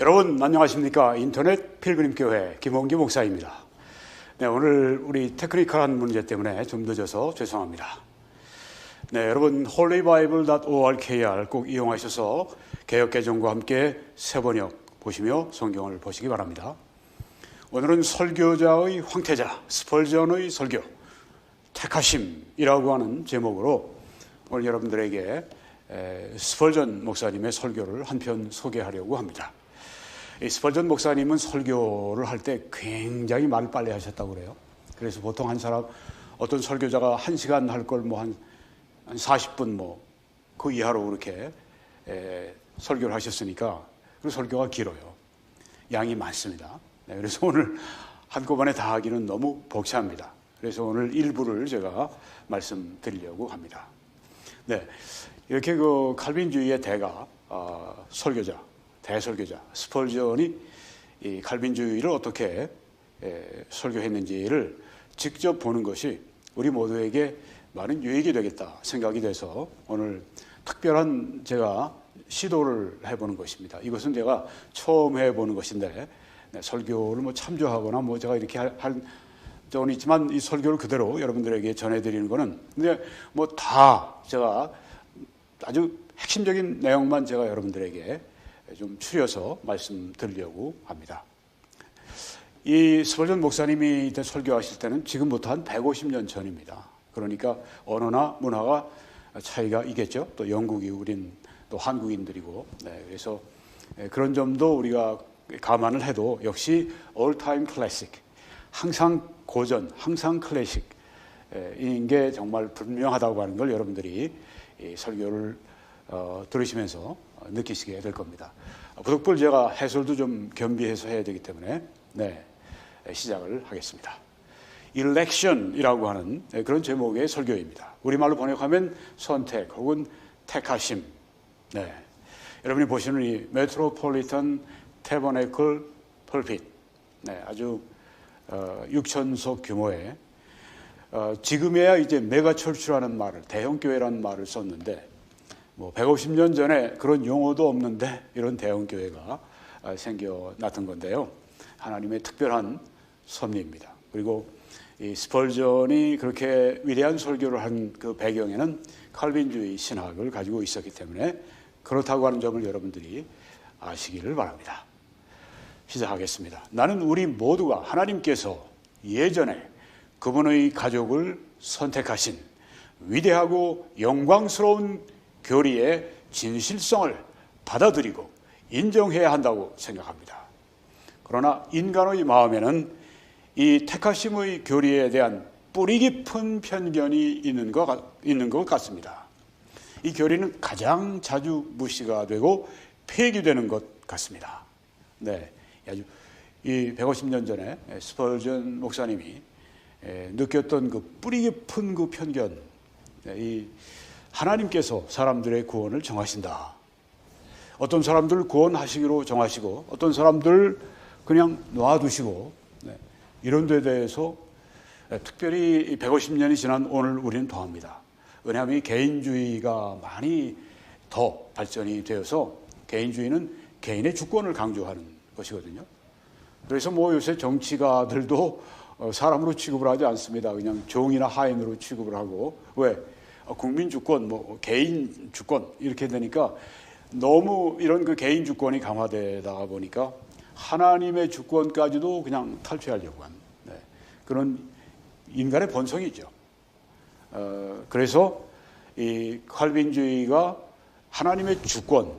여러분 안녕하십니까? 인터넷 필그림교회 김홍기 목사입니다. 네, 오늘 우리 테크니컬한 문제 때문에 좀 늦어서 죄송합니다. 네, 여러분 holybible.org 꼭 이용하셔서 개역개정과 함께 새번역 보시며 성경을 보시기 바랍니다. 오늘은 설교자의 황태자 스펄전의 설교 택하심이라고 하는 제목으로 오늘 여러분들에게 스펄전 목사님의 설교를 한 편 소개하려고 합니다. 이 스펄전 목사님은 설교를 할 때 굉장히 말을 빨리 하셨다고 그래요. 그래서 보통 어떤 설교자가 1시간 할 걸 한 40분 그 이하로 그렇게 설교를 하셨으니까 그 설교가 길어요. 양이 많습니다. 네, 그래서 오늘 한꺼번에 다 하기는 너무 벅차합니다. 그래서 오늘 일부를 제가 말씀드리려고 합니다. 네, 이렇게 그 칼빈주의의 대설교자 스펄전이 이 칼빈주의를 어떻게 설교했는지를 직접 보는 것이 우리 모두에게 많은 유익이 되겠다 생각이 돼서 오늘 특별한 제가 시도를 해보는 것입니다. 이것은 제가 처음 해보는 것인데 설교를 참조하거나 제가 이렇게 할 적은 있지만 이 설교를 그대로 여러분들에게 전해드리는 거는 근데 다 제가 아주 핵심적인 내용만 제가 여러분들에게 좀 추려서 말씀드리려고 합니다. 이 스펄전 목사님이 이때 설교하실 때는 지금부터 한 150년 전입니다. 그러니까 언어나 문화가 차이가 있겠죠. 또 영국이 우린 또 한국인들이고, 네, 그래서 그런 점도 우리가 감안을 해도 역시 all time classic, 항상 고전, 항상 클래식인 게 정말 분명하다고 하는 걸 여러분들이 이 설교를 들으시면서 느끼시게 될 겁니다. 부득불 제가 해설도 좀 겸비해서 해야 되기 때문에 시작을 하겠습니다. Election이라고 하는 그런 제목의 설교입니다. 우리말로 번역하면 선택 혹은 택하심. 네, 여러분이 보시는 이 메트로폴리탄 태버네클 펄핏, 아주 6,000석 규모의 지금에야 이제 메가철추라는 말을 대형교회라는 말을 썼는데 150년 전에 그런 용어도 없는데 이런 대형교회가 생겨났던 건데요. 하나님의 특별한 섭리입니다. 그리고 이 스펄전이 그렇게 위대한 설교를 한 그 배경에는 칼빈주의 신학을 가지고 있었기 때문에 그렇다고 하는 점을 여러분들이 아시기를 바랍니다. 시작하겠습니다. 나는 우리 모두가 하나님께서 예전에 그분의 가족을 선택하신 위대하고 영광스러운 교리의 진실성을 받아들이고 인정해야 한다고 생각합니다. 그러나 인간의 마음에는 이 택하심의 교리에 대한 뿌리 깊은 편견이 있는 것 같습니다. 이 교리는 가장 자주 무시가 되고 폐기되는 것 같습니다. 네, 아주 이 150년 전에 스펄전 목사님이 느꼈던 그 뿌리 깊은 그 편견, 이 하나님께서 사람들의 구원을 정하신다. 어떤 사람들 구원하시기로 정하시고 어떤 사람들 그냥 놔두시고 이런 데 대해서 특별히 150년이 지난 오늘 우리는 더합니다. 왜냐하면 이 개인주의가 많이 더 발전이 되어서 개인주의는 개인의 주권을 강조하는 것이거든요. 그래서 요새 정치가들도 사람으로 취급을 하지 않습니다. 그냥 종이나 하인으로 취급을 하고 왜? 국민 주권, 개인 주권 이렇게 되니까 너무 이런 그 개인 주권이 강화되다 보니까 하나님의 주권까지도 그냥 탈취하려고 하는 그런 인간의 본성이죠. 그래서 이 칼빈주의가 하나님의 주권을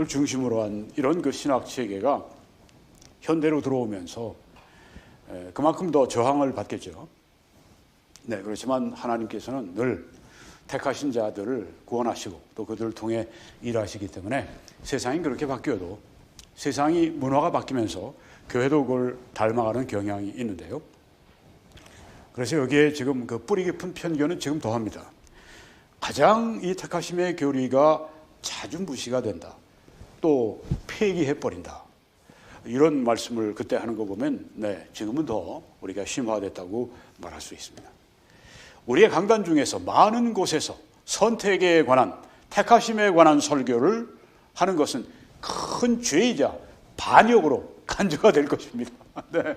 중심으로 한 이런 그 신학 체계가 현대로 들어오면서 그만큼 더 저항을 받겠죠. 네, 그렇지만 하나님께서는 늘 택하신 자들을 구원하시고 또 그들을 통해 일하시기 때문에 세상이 그렇게 바뀌어도 세상이 문화가 바뀌면서 교회도 그걸 닮아가는 경향이 있는데요. 그래서 여기에 지금 그 뿌리 깊은 편견은 지금 더합니다. 가장 이 택하심의 교리가 자주 무시가 된다. 또 폐기해버린다. 이런 말씀을 그때 하는 거 보면 지금은 더 우리가 심화됐다고 말할 수 있습니다. 우리의 강단 중에서 많은 곳에서 선택에 관한 택하심에 관한 설교를 하는 것은 큰 죄이자 반역으로 간주가 될 것입니다. 네.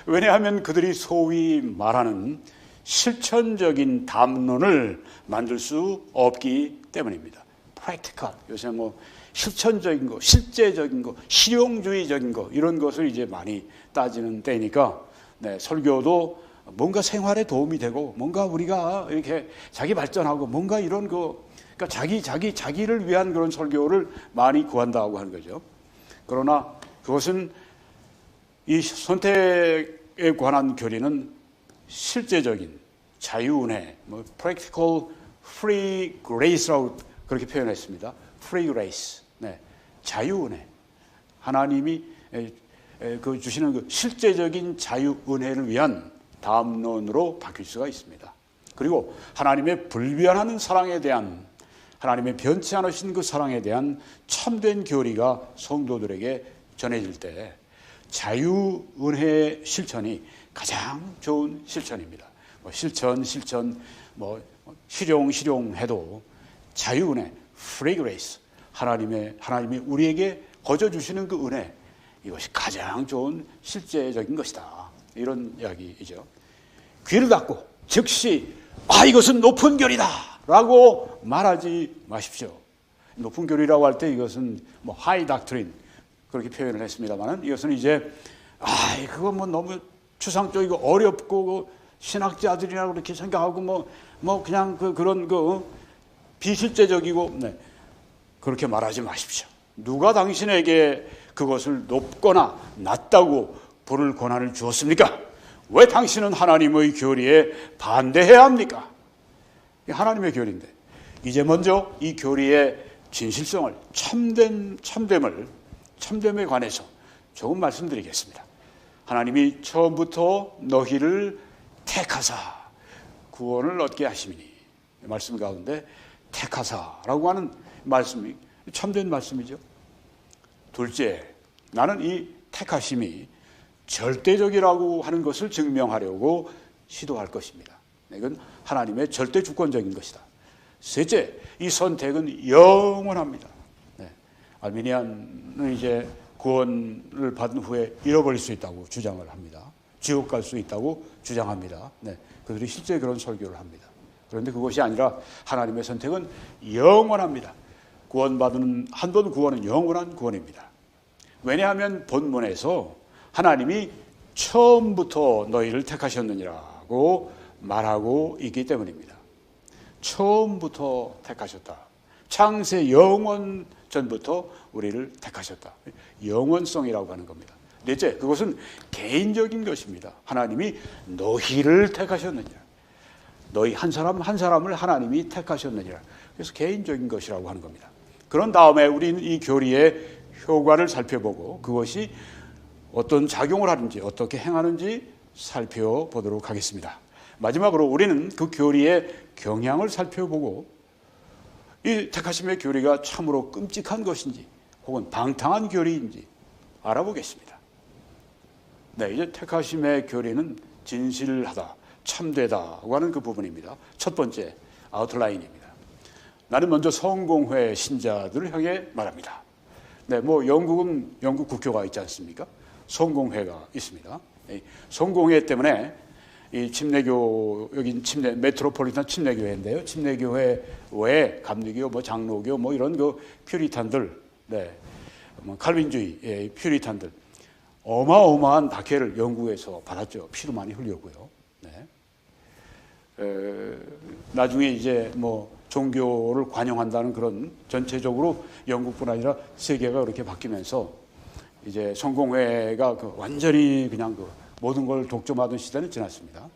왜냐하면 그들이 소위 말하는 실천적인 담론을 만들 수 없기 때문입니다. practical, 요새 뭐 실천적인 거, 실제적인 거, 실용주의적인 거 이런 것을 이제 많이 따지는 때니까 네, 설교도 뭔가 생활에 도움이 되고 뭔가 우리가 이렇게 자기 발전하고 뭔가 이런 거 그러니까 자기를 위한 그런 설교를 많이 구한다고 하는 거죠. 그러나 그것은 이 선택에 관한 교리는 실제적인 자유은혜, 뭐 practical free grace라고 그렇게 표현했습니다. free grace, 네, 자유은혜. 하나님이 그 주시는 그 실제적인 자유은혜를 위한 담론으로 바뀔 수가 있습니다. 그리고 하나님의 불변하는 사랑에 대한 하나님의 변치 않으신 그 사랑에 대한 참된 교리가 성도들에게 전해질 때 자유은혜의 실천이 가장 좋은 실천입니다. 뭐 실천 뭐 실용해도 자유은혜, free grace, 하나님이 우리에게 거저 주시는 그 은혜, 이것이 가장 좋은 실제적인 것이다. 이런 이야기이죠. 귀를 닫고 즉시 이것은 높은 교리다 라고 말하지 마십시오. 높은 교리라고 할 때 이것은 뭐 high doctrine 그렇게 표현을 했습니다만 이것은 이제 그거 뭐 너무 추상적이고 어렵고 신학자들이라고 그렇게 생각하고 뭐 그냥 그런 비실제적이고 네, 그렇게 말하지 마십시오. 누가 당신에게 그것을 높거나 낮다고 부를 권한을 주었습니까? 왜 당신은 하나님의 교리에 반대해야 합니까? 하나님의 교리인데 이제 먼저 이 교리의 진실성을 참됨에 관해서 조금 말씀드리겠습니다. 하나님이 처음부터 너희를 택하사 구원을 얻게 하심이니 말씀 가운데 택하사라고 하는 말씀이 참된 말씀이죠. 둘째, 나는 이 택하심이 절대적이라고 하는 것을 증명하려고 시도할 것입니다. 이건 하나님의 절대 주권적인 것이다. 셋째, 이 선택은 영원합니다. 네. 알미니안은 이제 구원을 받은 후에 잃어버릴 수 있다고 주장을 합니다. 지옥 갈 수 있다고 주장합니다. 네. 그들이 실제 그런 설교를 합니다. 그런데 그것이 아니라 하나님의 선택은 영원합니다. 구원받은 한 번 구원은 영원한 구원입니다. 왜냐하면 본문에서 하나님이 처음부터 너희를 택하셨느니라고 말하고 있기 때문입니다. 처음부터 택하셨다. 창세 영원 전부터 우리를 택하셨다. 영원성이라고 하는 겁니다. 넷째, 그것은 개인적인 것입니다. 하나님이 너희를 택하셨느니라. 너희 한 사람 한 사람을 하나님이 택하셨느니라. 그래서 개인적인 것이라고 하는 겁니다. 그런 다음에 우리는 이 교리의 효과를 살펴보고 그것이 어떤 작용을 하는지 어떻게 행하는지 살펴보도록 하겠습니다. 마지막으로 우리는 그 교리의 경향을 살펴보고 이 택하심의 교리가 참으로 끔찍한 것인지 혹은 방탕한 교리인지 알아보겠습니다. 네, 이제 택하심의 교리는 진실하다, 참되다고 하는 그 부분입니다. 첫 번째 아웃라인입니다. 나는 먼저 성공회 신자들을 향해 말합니다. 네, 뭐 영국은 영국 국교가 있지 않습니까? 성공회가 있습니다. 성공회 때문에 이 침례교 여기 메트로폴리탄 침례교회인데요. 침례교회 외에 감리교, 뭐 장로교, 뭐 이런 그 퓨리탄들, 네, 뭐 칼빈주의 퓨리탄들 어마어마한 박해를 영국에서 받았죠. 피도 많이 흘렸고요. 네. 나중에 이제 뭐 종교를 관용한다는 그런 전체적으로 영국뿐 아니라 세계가 그렇게 바뀌면서 이제 성공회가 완전히 그냥 모든 걸 독점하던 시대는 지났습니다.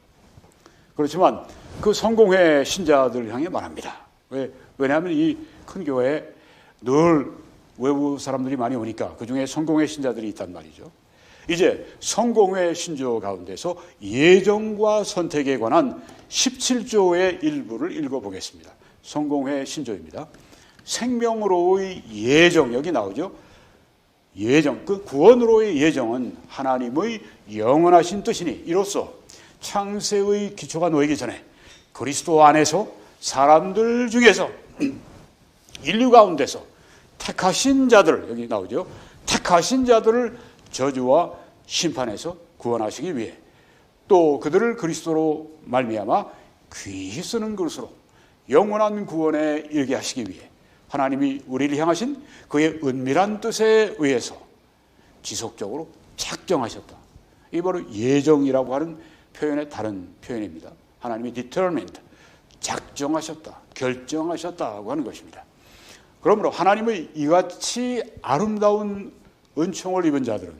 그렇지만 그 성공회 신자들을 향해 말합니다. 왜냐하면 이 큰 교회에 늘 외부 사람들이 많이 오니까 그중에 성공회 신자들이 있단 말이죠. 이제 성공회 신조 가운데서 예정과 선택에 관한 17조의 일부를 읽어보겠습니다. 성공회 신조입니다. 생명으로의 예정, 여기 나오죠. 예정, 그 구원으로의 예정은 하나님의 영원하신 뜻이니 이로써 창세의 기초가 놓이기 전에 그리스도 안에서 사람들 중에서 인류 가운데서 택하신 자들, 여기 나오죠. 택하신 자들을 저주와 심판에서 구원하시기 위해, 또 그들을 그리스도로 말미암아 귀히 쓰는 그릇으로 영원한 구원에 이르게 하시기 위해 하나님이 우리를 향하신 그의 은밀한 뜻에 의해서 지속적으로 작정하셨다. 이게 바로 예정이라고 하는 표현의 다른 표현입니다. 하나님이 determined, 작정하셨다, 결정하셨다고 하는 것입니다. 그러므로 하나님의 이같이 아름다운 은총을 입은 자들은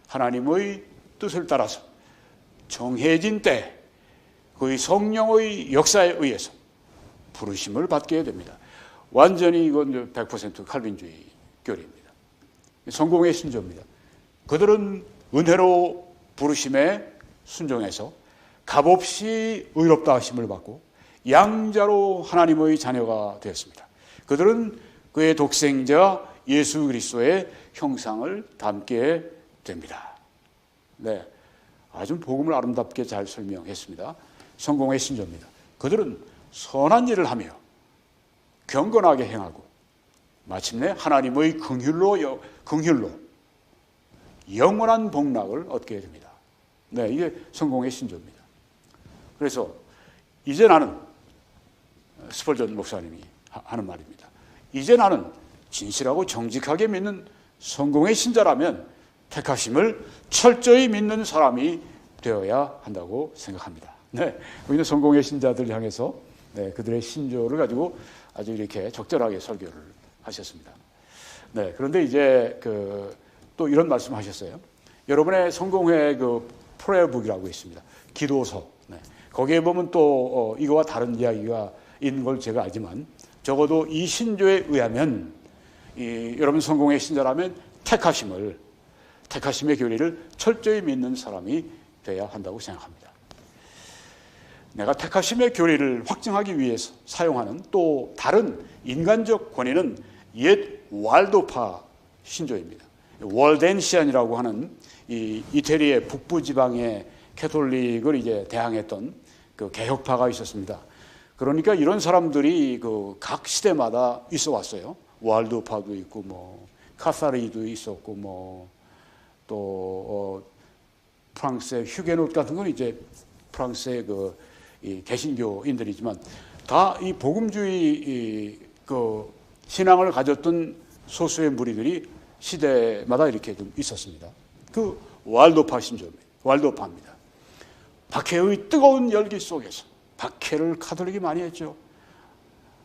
하나님의 뜻을 따라서 정해진 때 그의 성령의 역사에 의해서 부르심을 받게 됩니다. 완전히 이건 100% 칼빈주의 교리입니다. 성공의 신조입니다. 그들은 은혜로 부르심에 순종해서 값없이 의롭다 하심을 받고 양자로 하나님의 자녀가 되었습니다. 그들은 그의 독생자 예수 그리스도의 형상을 담게 됩니다. 네, 아주 복음을 아름답게 잘 설명했습니다. 성공의 신조입니다. 그들은 선한 일을 하며 경건하게 행하고 마침내 하나님의 긍휼로 영원한 복락을 얻게 됩니다. 네, 이게 성공의 신조입니다. 그래서 이제 나는, 스펄전 목사님이 하는 말입니다. 이제 나는 진실하고 정직하게 믿는 성공의 신자라면 택하심을 철저히 믿는 사람이 되어야 한다고 생각합니다. 네, 우리는 성공의 신자들 향해서 그들의 신조를 가지고 아주 이렇게 적절하게 설교를 하셨습니다. 네, 그런데 이제 또 이런 말씀 하셨어요. 여러분의 성공회 프레어북이라고 있습니다. 기도서. 네, 거기에 보면 또 이거와 다른 이야기가 있는 걸 제가 알지만 적어도 이 신조에 의하면 여러분 성공의 신자라면 택하심의 교리를 철저히 믿는 사람이 되어야 한다고 생각합니다. 내가 택하심의 교리를 확증하기 위해서 사용하는 또 다른 인간적 권위는 옛 왈도파 신조입니다. 월덴시안이라고 하는 이 이태리의 북부 지방의 캐톨릭을 이제 대항했던 그 개혁파가 있었습니다. 그러니까 이런 사람들이 각 시대마다 있어 왔어요. 왈도파도 있고 카사리도 있었고 또 프랑스의 휴게노트 같은 건 이제 프랑스의 이 개신교인들이지만 다 이 복음주의 신앙을 가졌던 소수의 무리들이 시대마다 이렇게 좀 있었습니다. 그 왈도파 신조입니다. 왈도파입니다. 박해의 뜨거운 열기 속에서, 박해를 카톨릭이 많이 했죠.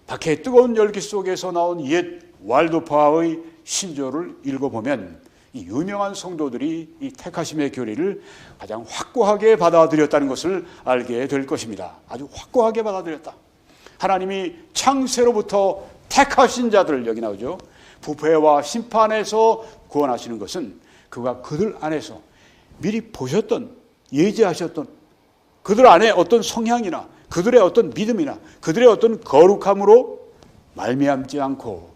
박해의 뜨거운 열기 속에서 나온 옛 왈도파의 신조를 읽어보면 이 유명한 성도들이 이 택하심의 교리를 가장 확고하게 받아들였다는 것을 알게 될 것입니다. 아주 확고하게 받아들였다. 하나님이 창세로부터 택하신 자들을, 여기 나오죠, 부패와 심판에서 구원하시는 것은 그가 그들 안에서 미리 보셨던, 예지하셨던 그들 안에 어떤 성향이나 그들의 어떤 믿음이나 그들의 어떤 거룩함으로 말미암지 않고,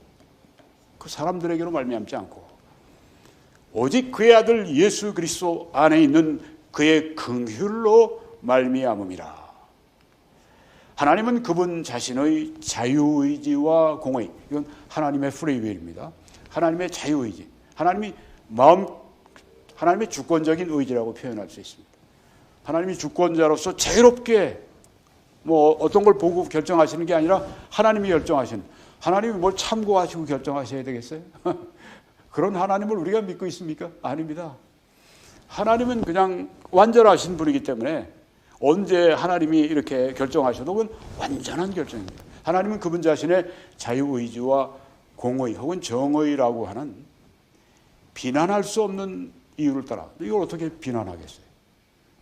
그 사람들에게로 말미암지 않고 오직 그의 아들 예수 그리스도 안에 있는 그의 긍휼로 말미암음이라. 하나님은 그분 자신의 자유의지와 공의, 이건 하나님의 프리윌입니다. 하나님의 자유의지, 하나님의 주권적인 의지라고 표현할 수 있습니다. 하나님이 주권자로서 자유롭게 어떤 걸 보고 결정하시는 게 아니라 하나님이 결정하시는, 하나님이 뭘 참고하시고 결정하셔야 되겠어요? 그런 하나님을 우리가 믿고 있습니까? 아닙니다. 하나님은 그냥 완전하신 분이기 때문에 언제 하나님이 이렇게 결정하셔도 그건 완전한 결정입니다. 하나님은 그분 자신의 자유의지와 공의 혹은 정의라고 하는 비난할 수 없는 이유를 따라, 이걸 어떻게 비난하겠어요?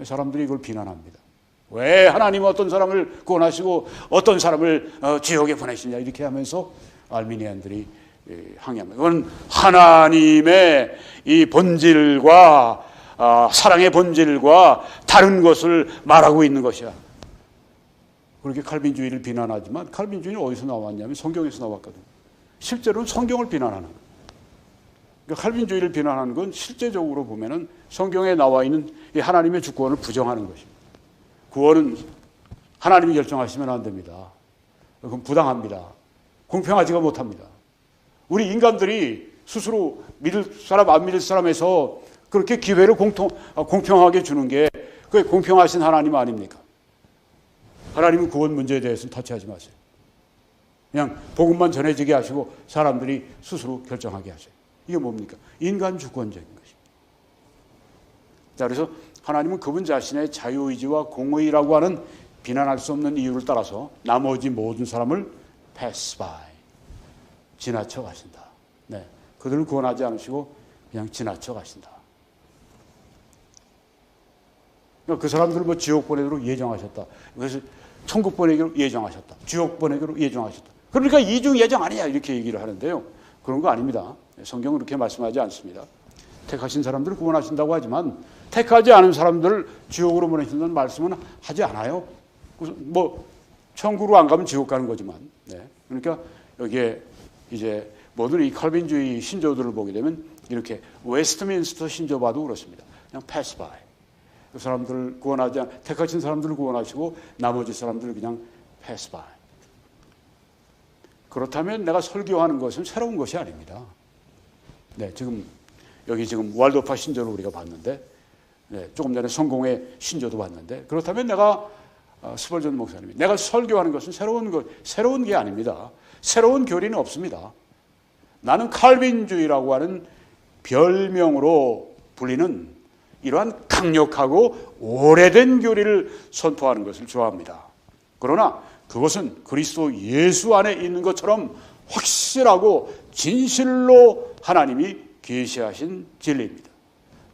사람들이 이걸 비난합니다. 왜 하나님은 어떤 사람을 구원하시고 어떤 사람을 지옥에 보내시냐, 이렇게 하면서 알미니안들이 항의합니다. 이건 하나님의 이 본질과 사랑의 본질과 다른 것을 말하고 있는 것이야. 그렇게 칼빈주의를 비난하지만 칼빈주의는 어디서 나왔냐면 성경에서 나왔거든요. 실제로는 성경을 비난하는 거예요. 그러니까 칼빈주의를 비난하는 건 실제적으로 보면은 성경에 나와 있는 이 하나님의 주권을 부정하는 것입니다. 구원은 하나님이 결정하시면 안 됩니다. 그건 부당합니다. 공평하지가 못합니다. 우리 인간들이 스스로 믿을 사람 안 믿을 사람에서 그렇게 기회를 공평하게 주는 게 그게 공평하신 하나님 아닙니까? 하나님은 구원 문제에 대해서는 터치하지 마세요. 그냥 복음만 전해지게 하시고 사람들이 스스로 결정하게 하세요. 이게 뭡니까? 인간 주권적인 것입니다. 자, 그래서 하나님은 그분 자신의 자유의지와 공의라고 하는 비난할 수 없는 이유를 따라서 나머지 모든 사람을 pass by, 지나쳐 가신다. 네, 그들을 구원하지 않으시고 그냥 지나쳐 가신다. 그 사람들을 뭐 지옥 보내기로 예정하셨다. 그래서 천국 보내기로 예정하셨다. 지옥 보내기로 예정하셨다. 그러니까 이중 예정 아니냐 이렇게 얘기를 하는데요. 그런 거 아닙니다. 성경은 그렇게 말씀하지 않습니다. 택하신 사람들을 구원하신다고 하지만 택하지 않은 사람들을 지옥으로 보내신다는 말씀은 하지 않아요. 뭐 천국으로 안 가면 지옥 가는 거지만. 네. 그러니까 여기에 이제 모든 이 칼빈주의 신조들을 보게 되면 이렇게 웨스트민스터 신조 봐도 그렇습니다. 그냥 패스 바이. 그 사람들을 구원하지 택하신 사람들을 구원하시고 나머지 사람들을 그냥 패스 바이. 그렇다면 내가 설교하는 것은 새로운 것이 아닙니다. 네, 여기 지금 왈도파 신조를 우리가 봤는데, 네, 조금 전에 성공의 신조도 봤는데, 그렇다면 내가 스벌전 목사님이 내가 설교하는 것은 새로운 게 아닙니다. 새로운 교리는 없습니다. 나는 칼빈주의라고 하는 별명으로 불리는 이러한 강력하고 오래된 교리를 선포하는 것을 좋아합니다. 그러나 그것은 그리스도 예수 안에 있는 것처럼 확실하고 진실로 하나님이 계시하신 진리입니다.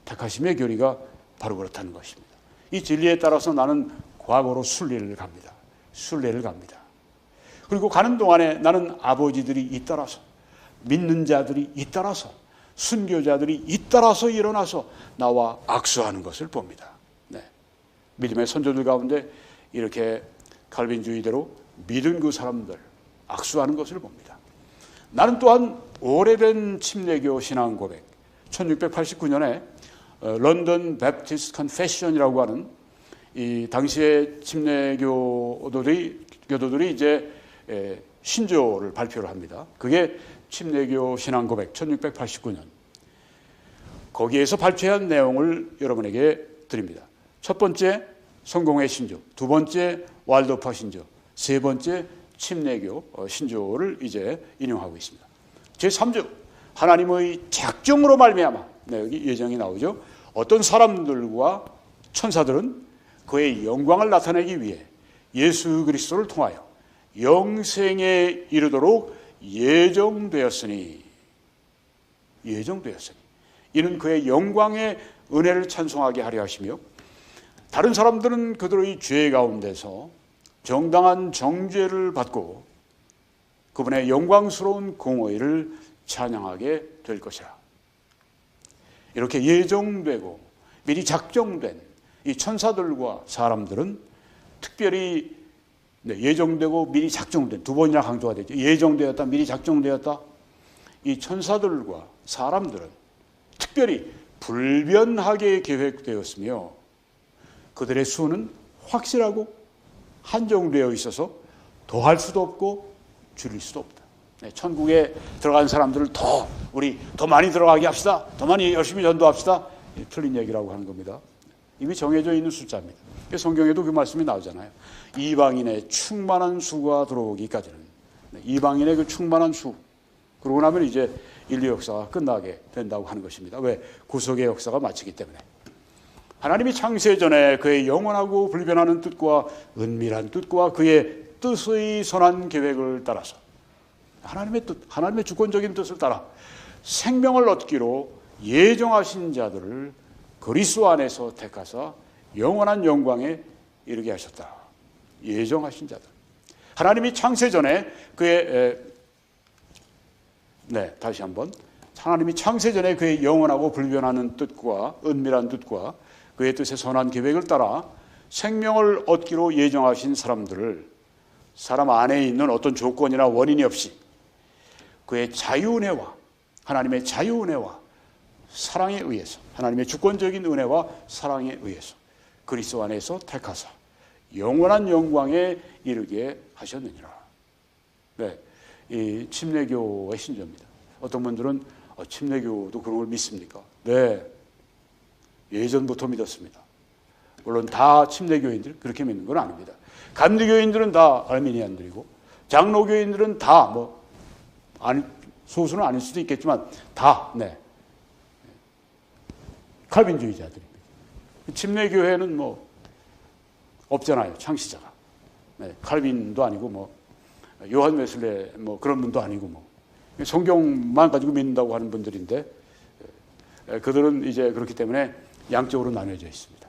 택하심의 교리가 바로 그렇다는 것입니다. 이 진리에 따라서 나는 과거로 순례를 갑니다. 그리고 가는 동안에 나는 아버지들이 잇따라서, 믿는 자들이 잇따라서, 순교자들이 잇따라서 일어나서 나와 악수하는 것을 봅니다. 네. 믿음의 선조들 가운데 이렇게 칼빈주의대로 믿은 그 사람들 악수하는 것을 봅니다. 나는 또한 오래된 침례교 신앙 고백, 1689년에 런던 베프티스트 컨페션이라고 하는 이 당시의 침례교도들이 이제 신조를 발표를 합니다. 그게 침례교 신앙 고백 1689년. 거기에서 발표한 내용을 여러분에게 드립니다. 첫 번째 성공의 신조, 두 번째 왈도파 신조, 세 번째 침례교 신조를 이제 인용하고 있습니다. 제3조 하나님의 작정으로 말미암아, 네, 여기 예정이 나오죠. 어떤 사람들과 천사들은 그의 영광을 나타내기 위해 예수 그리스도를 통하여 영생에 이르도록 예정되었으니 이는 그의 영광의 은혜를 찬송하게 하려 하시며 다른 사람들은 그들의 죄 가운데서 정당한 정죄를 받고 그분의 영광스러운 공의를 찬양하게 될 것이라. 이렇게 예정되고 미리 작정된 이 천사들과 사람들은 특별히 예정되고 미리 작정된, 두 번이나 강조가 되죠. 예정되었다, 미리 작정되었다. 이 천사들과 사람들은 특별히 불변하게 계획되었으며 그들의 수는 확실하고 한정되어 있어서 더할 수도 없고 줄일 수도 없다. 천국에 들어간 사람들을 우리 더 많이 들어가게 합시다. 더 많이 열심히 전도합시다. 틀린 얘기라고 하는 겁니다. 이미 정해져 있는 숫자입니다. 성경에도 그 말씀이 나오잖아요. 이방인의 충만한 수가 들어오기까지는. 이방인의 그 충만한 수. 그러고 나면 이제 인류 역사가 끝나게 된다고 하는 것입니다. 왜? 구속의 역사가 마치기 때문에. 하나님이 창세 전에 그의 영원하고 불변하는 뜻과 은밀한 뜻과 그의 뜻의 선한 계획을 따라서 하나님의 뜻, 하나님의 주권적인 뜻을 따라 생명을 얻기로 예정하신 자들을 그리스도 안에서 택하사 영원한 영광에 이르게 하셨다. 예정하신 자들. 하나님이 창세 전에 다시 한번. 하나님이 창세 전에 그의 영원하고 불변하는 뜻과 은밀한 뜻과 그의 뜻의 선한 계획을 따라 생명을 얻기로 예정하신 사람들을 사람 안에 있는 어떤 조건이나 원인이 없이 그의 자유은혜와 하나님의 자유은혜와 사랑에 의해서 하나님의 주권적인 은혜와 사랑에 의해서 그리스도 안에서 택하사 영원한 영광에 이르게 하셨느니라. 네, 이 침례교의 신조입니다. 어떤 분들은 침례교도 그런 걸 믿습니까? 네, 예전부터 믿었습니다. 물론 다 침례교인들 그렇게 믿는 건 아닙니다. 감리교인들은 다 알미니안들이고 장로교인들은 다 소수는 아닐 수도 있겠지만 다 칼빈주의자들입니다. 침례교회는 없잖아요, 창시자가. 칼빈도 아니고 요한 웨슬레 그런 분도 아니고 성경만 가지고 믿는다고 하는 분들인데 그들은 이제 그렇기 때문에 양쪽으로 나뉘어져 있습니다.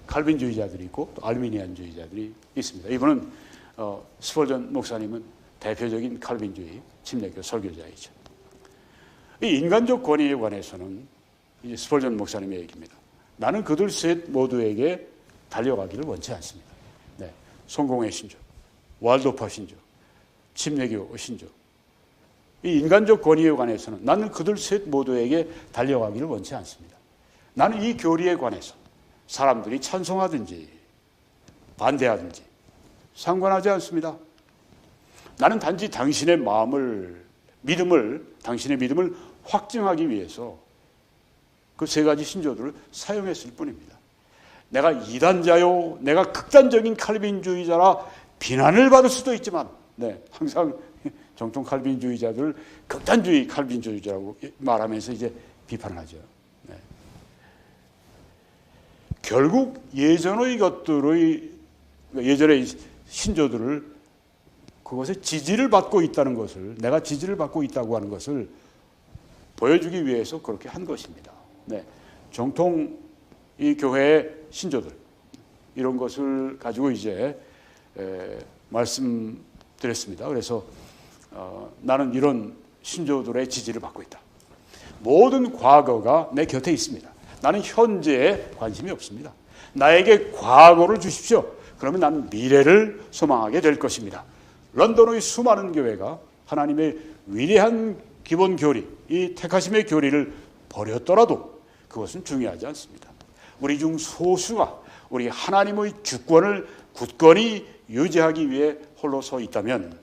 칼빈주의자들이 있고 또 알미니안주의자들이 있습니다. 이분은 스펄전 목사님은 대표적인 칼빈주의 침례교 설교자이죠. 이 인간적 권위에 관해서는 이제 스펄전 목사님의 얘기입니다. 나는 그들 셋 모두에게 달려가기를 원치 않습니다. 성공의 신조, 왈도파 신조, 침례교 신조. 이 인간적 권위에 관해서는 나는 그들 셋 모두에게 달려가기를 원치 않습니다. 나는 이 교리에 관해서 사람들이 찬송하든지 반대하든지 상관하지 않습니다. 나는 단지 당신의 당신의 믿음을 확증하기 위해서 그 세 가지 신조들을 사용했을 뿐입니다. 내가 이단자요, 내가 극단적인 칼빈주의자라 비난을 받을 수도 있지만, 항상 정통 칼빈주의자들 극단주의 칼빈주의자라고 말하면서 이제 비판을 하죠. 결국 예전의 신조들을 그것에 지지를 받고 있다는 것을, 내가 지지를 받고 있다고 하는 것을 보여주기 위해서 그렇게 한 것입니다. 정통 이 교회의 신조들 이런 것을 가지고 이제 말씀드렸습니다. 그래서 나는 이런 신조들의 지지를 받고 있다. 모든 과거가 내 곁에 있습니다. 나는 현재에 관심이 없습니다. 나에게 과거를 주십시오. 그러면 나는 미래를 소망하게 될 것입니다. 런던의 수많은 교회가 하나님의 위대한 기본 교리, 이 택하심의 교리를 버렸더라도 그것은 중요하지 않습니다. 우리 중 소수가 우리 하나님의 주권을 굳건히 유지하기 위해 홀로 서 있다면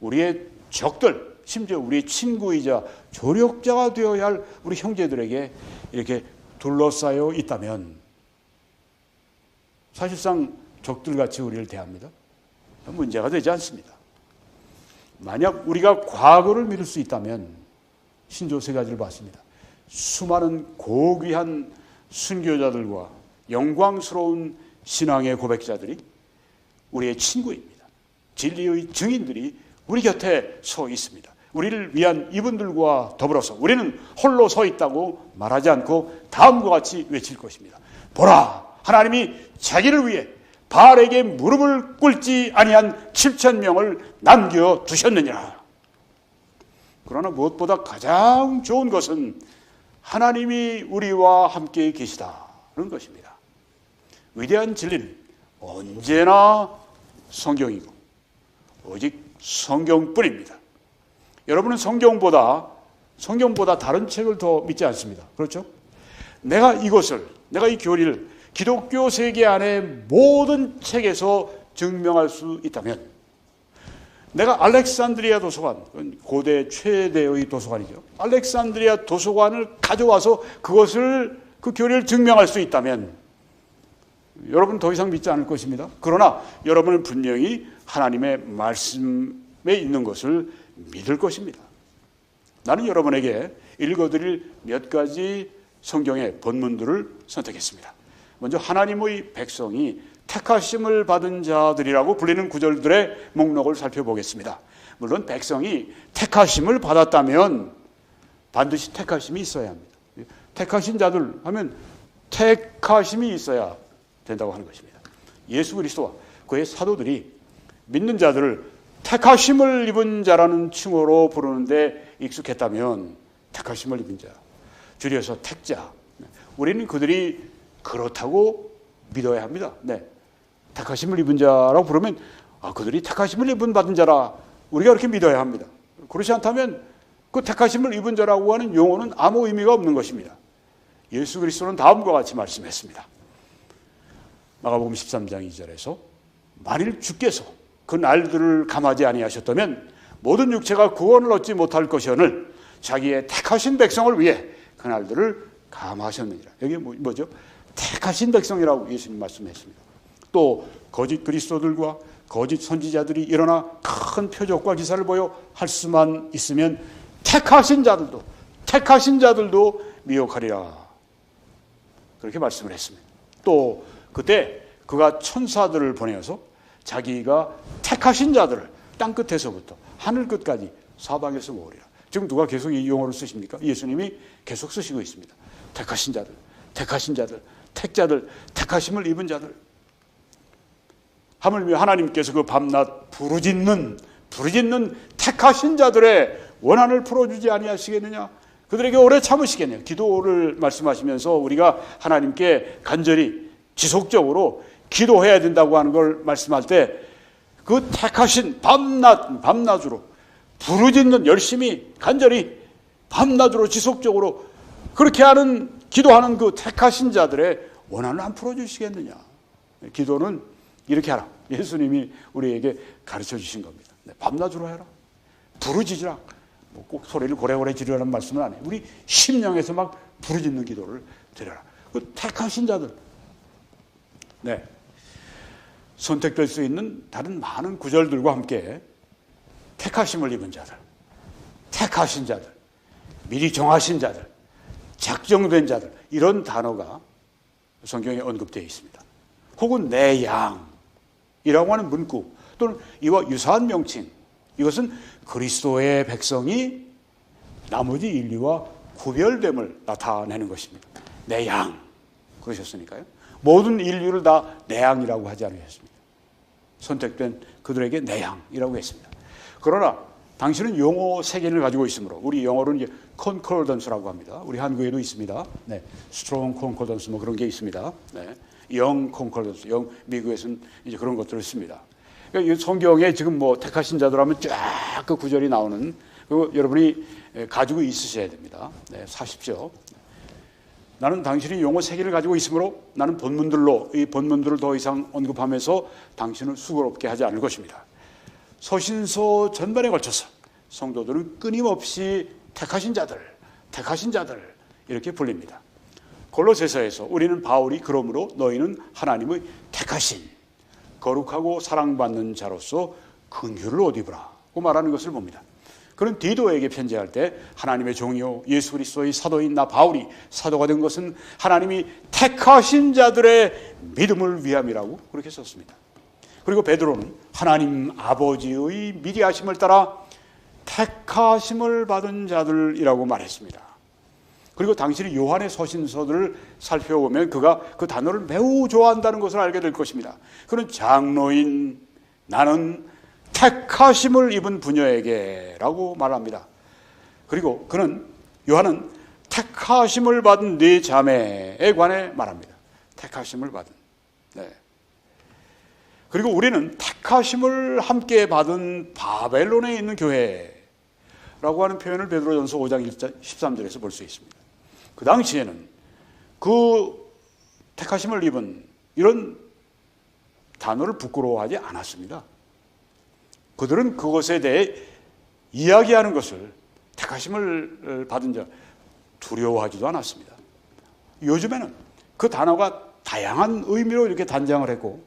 우리의 적들, 심지어 우리의 친구이자 조력자가 되어야 할 우리 형제들에게 이렇게 둘러싸여 있다면 사실상 적들같이 우리를 대합니다. 문제가 되지 않습니다. 만약 우리가 과거를 믿을 수 있다면 신조 세 가지를 봤습니다. 수많은 고귀한 순교자들과 영광스러운 신앙의 고백자들이 우리의 친구입니다. 진리의 증인들이 우리 곁에 서 있습니다. 우리를 위한 이분들과 더불어서 우리는 홀로 서 있다고 말하지 않고 다음과 같이 외칠 것입니다. 보라, 하나님이 자기를 위해 바알에게 무릎을 꿇지 아니한 7,000명을 남겨두셨느니라. 그러나 무엇보다 가장 좋은 것은 하나님이 우리와 함께 계시다는 것입니다. 위대한 진리는 언제나 성경이고 오직 성경뿐입니다. 여러분은 성경보다 다른 책을 더 믿지 않습니다. 그렇죠? 내가 이 교리를 기독교 세계 안의 모든 책에서 증명할 수 있다면, 내가 알렉산드리아 도서관, 고대 최대의 도서관이죠. 알렉산드리아 도서관을 가져와서 그 교리를 증명할 수 있다면 여러분 더 이상 믿지 않을 것입니다. 그러나 여러분은 분명히 하나님의 말씀에 있는 것을 믿을 것입니다. 나는 여러분에게 읽어드릴 몇 가지 성경의 본문들을 선택했습니다. 먼저 하나님의 백성이 택하심을 받은 자들이라고 불리는 구절들의 목록을 살펴보겠습니다. 물론 백성이 택하심을 받았다면 반드시 택하심이 있어야 합니다. 택하신 자들 하면 택하심이 있어야 된다고 하는 것입니다. 예수 그리스도와 그의 사도들이 믿는 자들을 택하심을 입은 자라는 칭호로 부르는데 익숙했다면 택하심을 입은 자, 줄여서 택자, 우리는 그들이 그렇다고 믿어야 합니다. 택하심을 입은 자라고 부르면 그들이 택하심을 입은 받은 자라 우리가 그렇게 믿어야 합니다. 그렇지 않다면 그 택하심을 입은 자라고 하는 용어는 아무 의미가 없는 것입니다. 예수 그리스도는 다음과 같이 말씀했습니다. 마가복음 13장 2절에서 만일 주께서 그 날들을 감하지 아니하셨다면 모든 육체가 구원을 얻지 못할 것이오늘 자기의 택하신 백성을 위해 그날들을 감하셨느니라. 여기 뭐죠? 택하신 백성이라고 예수님 말씀했습니다. 또 거짓 그리스도들과 거짓 선지자들이 일어나 큰 표적과 기사를 보여 할 수만 있으면 택하신 자들도 미혹하리라. 그렇게 말씀을 했습니다. 또 그때 그가 천사들을 보내어서 자기가 택하신 자들을 땅끝에서부터 하늘 끝까지 사방에서 모으리라. 지금 누가 계속 이 용어를 쓰십니까? 예수님이 계속 쓰시고 있습니다. 택하신 자들, 택자들, 택하심을 입은 자들. 하물며 하나님께서 그 밤낮 부르짖는 택하신 자들의 원한을 풀어주지 아니하시겠느냐? 그들에게 오래 참으시겠느냐? 기도를 말씀하시면서 우리가 하나님께 간절히 지속적으로 기도해야 된다고 하는 걸 말씀할 때 그 택하신 밤낮으로 부르짖는 열심히 간절히 밤낮으로 지속적으로 그렇게 하는 기도하는 그 택하신 자들의 원한을 안 풀어주시겠느냐? 기도는 이렇게 하라. 예수님이 우리에게 가르쳐 주신 겁니다. 밤낮으로 해라. 부르짖으라. 꼭 소리를 고래고래 지르라는 말씀은 안 해요. 우리 심령에서 막 부르짖는 기도를 드려라. 그 택하신 자들. 네. 선택될 수 있는 다른 많은 구절들과 함께 택하심을 입은 자들, 택하신 자들, 미리 정하신 자들, 작정된 자들, 이런 단어가 성경에 언급되어 있습니다. 혹은 내 양이라고 하는 문구 또는 이와 유사한 명칭, 이것은 그리스도의 백성이 나머지 인류와 구별됨을 나타내는 것입니다. 내 양 그러셨으니까요. 모든 인류를 다 내 양이라고 하지 않으셨습니다. 선택된 그들에게 내 양이라고 했습니다. 그러나 당신은 용어 세 개를 가지고 있으므로 우리 영어로는 이제 concordance라고 합니다. 우리 한국에도 있습니다. 네, strong concordance 뭐 그런 게 있습니다. 네, young concordance, 미국에서는 이제 그런 것들을 씁니다. 그러니까 성경에 지금 뭐 택하신 자들 하면 쫙 그 구절이 나오는 그 여러분이 가지고 있으셔야 됩니다. 네, 사십시오. 나는 당신이 용어 세 개를 가지고 있으므로 나는 이 본문들을 더 이상 언급하면서 당신을 수고롭게 하지 않을 것입니다. 서신서 전반에 걸쳐서 성도들은 끊임없이 택하신 자들 이렇게 불립니다. 골로새서에서 우리는 바울이 그러므로 너희는 하나님의 택하신 거룩하고 사랑받는 자로서 긍휼을 옷 입으라고 말하는 것을 봅니다. 그런 디도에게 편지할 때 하나님의 종이요 예수 그리스도의 사도인 나 바울이 사도가 된 것은 하나님이 택하신 자들의 믿음을 위함이라고 그렇게 썼습니다. 그리고 베드로는 하나님 아버지의 미리 하심을 따라 택하심을 받은 자들이라고 말했습니다. 그리고 당신이 요한의 서신서들을 살펴보면 그가 그 단어를 매우 좋아한다는 것을 알게 될 것입니다. 그는 장로인 나는 택하심을 입은 부녀에게라고 말합니다. 그리고 요한은 택하심을 받은 네 자매에 관해 말합니다. 택하심을 받은. 네. 그리고 우리는 택하심을 함께 받은 바벨론에 있는 교회라고 하는 표현을 베드로전서 5장 13절에서 볼 수 있습니다. 그 당시에는 그 택하심을 입은 이런 단어를 부끄러워하지 않았습니다. 그들은 그것에 대해 이야기하는 것을 택하심을 받은 자 두려워하지도 않았습니다. 요즘에는 그 단어가 다양한 의미로 이렇게 단장을 했고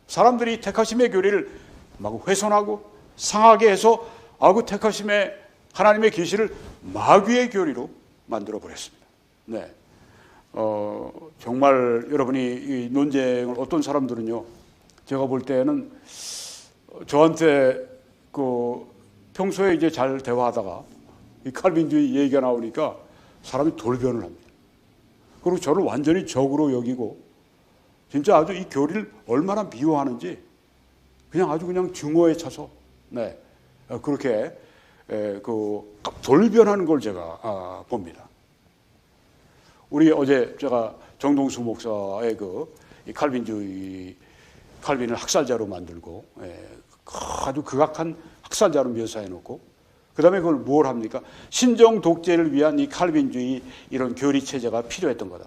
사람들이 택하심의 교리를 막 훼손하고 상하게 해서 그 택하심의 하나님의 계시를 마귀의 교리로 만들어 버렸습니다. 네, 정말 여러분이 이 논쟁을 어떤 사람들은요, 제가 볼 때는 저한테 평소에 이제 잘 대화하다가 이 칼빈주의 얘기가 나오니까 사람이 돌변을 합니다. 그리고 저를 완전히 적으로 여기고 진짜 아주 이 교리를 얼마나 미워하는지 그냥 증오에 차서 네, 그렇게 돌변하는 걸 제가 봅니다. 우리 어제 제가 정동수 목사의 이 칼빈을 학살자로 만들고 아주 극악한 학살자로 묘사해 놓고 그 다음에 그걸 뭘 합니까? 신정 독재를 위한 이 칼빈주의 이런 교리 체제가 필요했던 거다.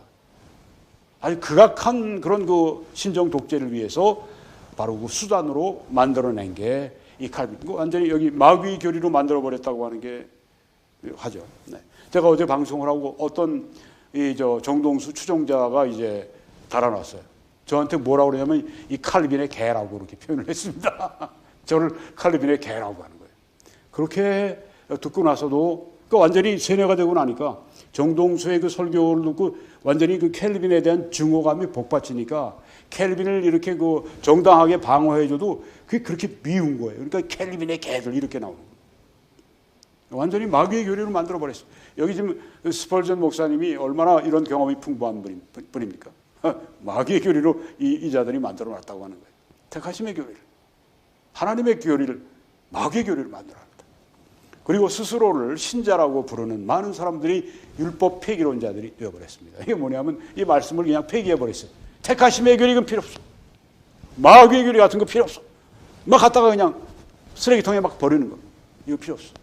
아주 극악한 그런 신정 독재를 위해서 바로 그 수단으로 만들어낸 게 이 칼빈, 완전히 여기 마귀 교리로 만들어 버렸다고 하는 게 하죠. 네. 제가 어제 방송을 하고 어떤 정동수 추종자가 이제 달아놨어요. 저한테 뭐라고 그러냐면 이 칼빈의 개라고 그렇게 표현을 했습니다. 저를 칼빈의 개라고 하는 거예요. 그렇게 듣고 나서도 완전히 세뇌가 되고 나니까 정동수의 그 설교를 듣고 완전히 그 캘빈에 대한 증오감이 복받치니까 캘빈을 이렇게 그 정당하게 방어해줘도 그게 그렇게 미운 거예요. 그러니까 캘빈의 개들 이렇게 나오는 거예요. 완전히 마귀의 교리로 만들어 버렸어요. 여기 지금 스펄전 목사님이 얼마나 이런 경험이 풍부한 분입니까? 마귀의 교리로 이 자들이 만들어 놨다고 하는 거예요. 택하심의 교리를, 하나님의 교리를 마귀의 교리를 만들어 놨다. 그리고 스스로를 신자라고 부르는 많은 사람들이 율법 폐기론자들이 되어버렸습니다. 이게 뭐냐면 이 말씀을 그냥 폐기해버렸어요. 택하심의 교리 이건 필요 없어. 마귀의 교리 같은 거 필요 없어. 막 갖다가 그냥 쓰레기통에 막 버리는 거. 이거 필요 없어.